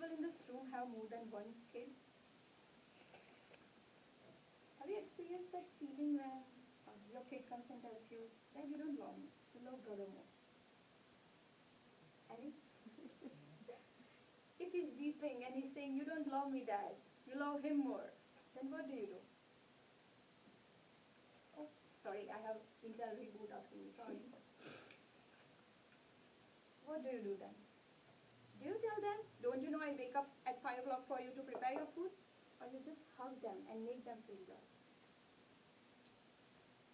people in this room have more than one kid? Have you experienced that feeling when your kid comes and tells you, Dad, you don't love me, you love brother more? Any? If he's weeping and he's saying, you don't love me, Dad, you love him more, then what do you do? Oops, sorry, I have Intel reboot asking me, sorry. What do you do then? Do you tell them, don't you know I wake up at 5 o'clock for you to prepare your food? Or you just hug them and make them feel loved?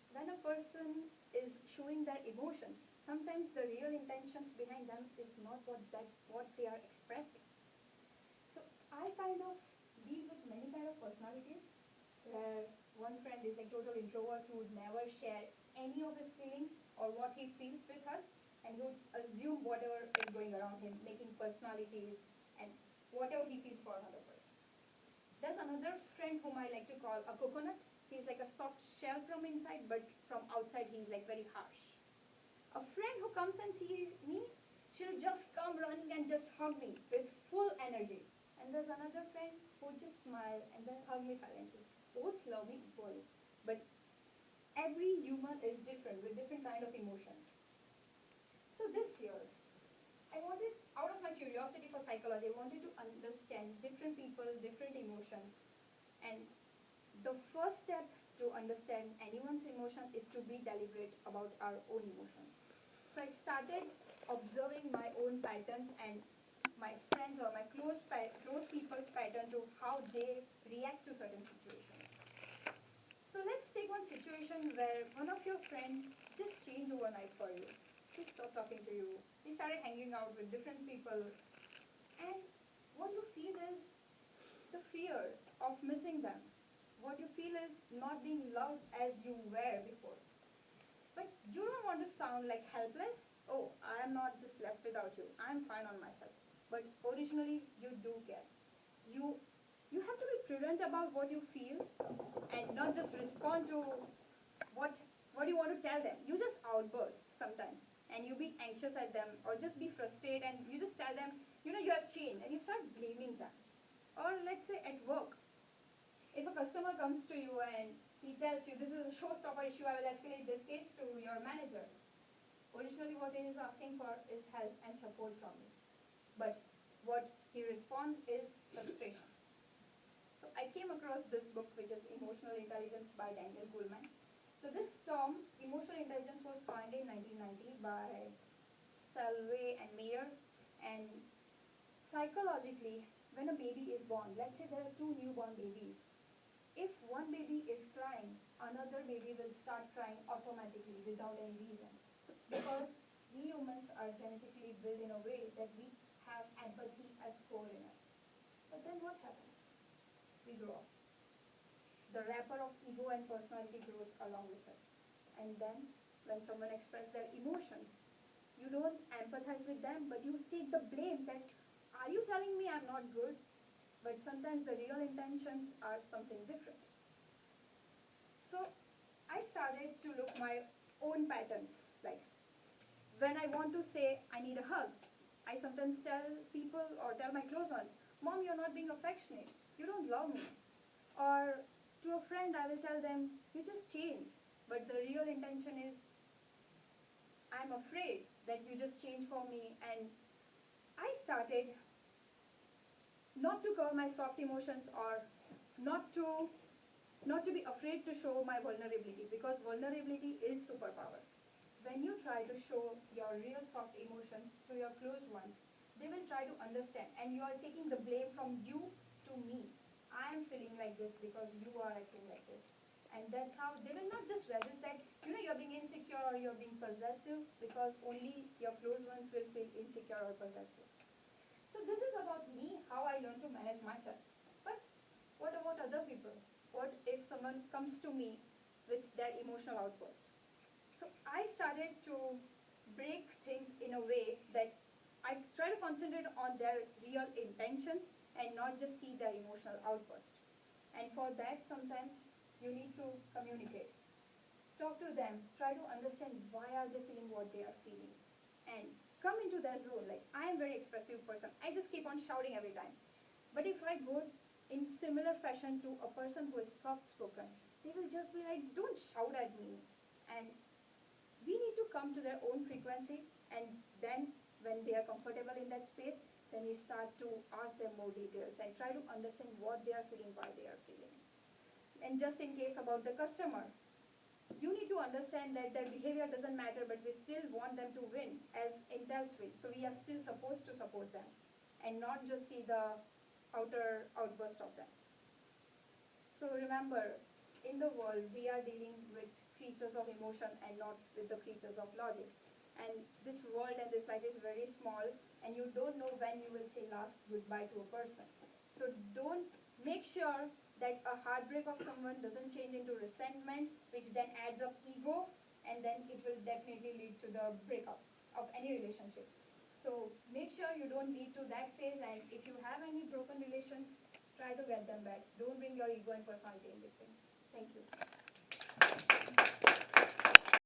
When a person is showing their emotions, sometimes the real intentions behind them is not what they are expressing. So I kind of deal with many kind of personalities where one friend is like total introvert who would never share any of his feelings or what he feels with us, and he would assume whatever is going around him, making personalities and whatever he feels for another person. There's another friend whom I like to call a coconut. He's like a soft shell from inside, but from outside he's like very harsh. A friend who comes and sees me, she'll just come running and just hug me with full energy. And there's another friend who would just smile and then hug me silently. Both love me equally. But every human is different with different kind of emotions. So this year, I wanted, out of my curiosity for psychology, I wanted to understand different people, different emotions. And the first step to understand anyone's emotion is to be deliberate about our own emotions. So I started observing my own patterns and my friends or my close people's pattern to how they react to certain situations. So let's take one situation where one of your friends just changed overnight for you. He stopped talking to you. He started hanging out with different people. And what you feel is the fear of missing them. What you feel is not being loved as you were before. But you don't want to sound like helpless. Oh, I am not just left without you. I'm fine on myself. But originally, you do care. You, you have to be prudent about what you feel and not just respond to what, what you want to tell them. You just outburst sometimes and you be anxious at them or just be frustrated and you just tell them, you know, you have changed and you start blaming them. Or let's say at work, if a customer comes to you and he tells you this is a showstopper issue, I will escalate this case to your manager. Originally what he is asking for is help and support from you. But what he responds is frustration. So I came across this book which is Emotional Intelligence by Daniel Goleman. So this term, emotional intelligence, was coined in 1990 by Salve and Mayer. And psychologically, when a baby is born, let's say there are two newborn babies, if one baby is crying, another baby will start crying automatically without any reason. Because we humans are genetically built in a way that we have empathy as core in us. But then what happens? We grow up. The wrapper of ego and personality grows along with us. And then when someone expresses their emotions, you don't empathize with them, but you take the blame that, are you telling me I'm not good? But sometimes the real intentions are something different. So I started to look my own patterns. Like when I want to say I need a hug, I sometimes tell people or tell my close ones, Mom, you're not being affectionate. You don't love me. Or to a friend, I will tell them, you just changed. But the real intention is, I'm afraid that you just changed for me. And I started not to curb my soft emotions or not to not to be afraid to show my vulnerability, because vulnerability is superpower. When you try to show your real soft emotions to your close ones, they will try to understand and you are taking the blame from you to me. I am feeling like this because you are acting like this. And that's how they will not just resist that, you know, you're being insecure or you're being possessive, because only your close ones will feel insecure or possessive. So this is about me, how I learn to manage myself. But what about other people? What if someone comes to me with their emotional outburst? So I started to break things in a way that I try to concentrate on their real intentions and not just see their emotional outburst. And for that, sometimes you need to communicate. Talk to them, try to understand why are they feeling what they are feeling. And come into their zone. Like, I am very expressive person. I just keep on shouting every time. But if I go in similar fashion to a person who is soft spoken, they will just be like, don't shout at me. And we need to come to their own frequency, and then when they are comfortable in that space, then we start to ask them more details and try to understand what they are feeling, why they are feeling. And just in case about the customer, you need to understand that their behavior doesn't matter, but we still want them to win as Intel's win. So we are still supposed to support them and not just see the outer outburst of them. So remember, in the world, we are dealing with creatures of emotion and not with the creatures of logic. And this world and this life is very small, and you don't know when you will say last goodbye to a person. So don't make sure that a heartbreak of someone doesn't change into resentment, which then adds up ego, and then it will definitely lead to the breakup of any relationship. So make sure you don't lead to that phase, and if you have any broken relations, try to get them back. Don't bring your ego and personality in between.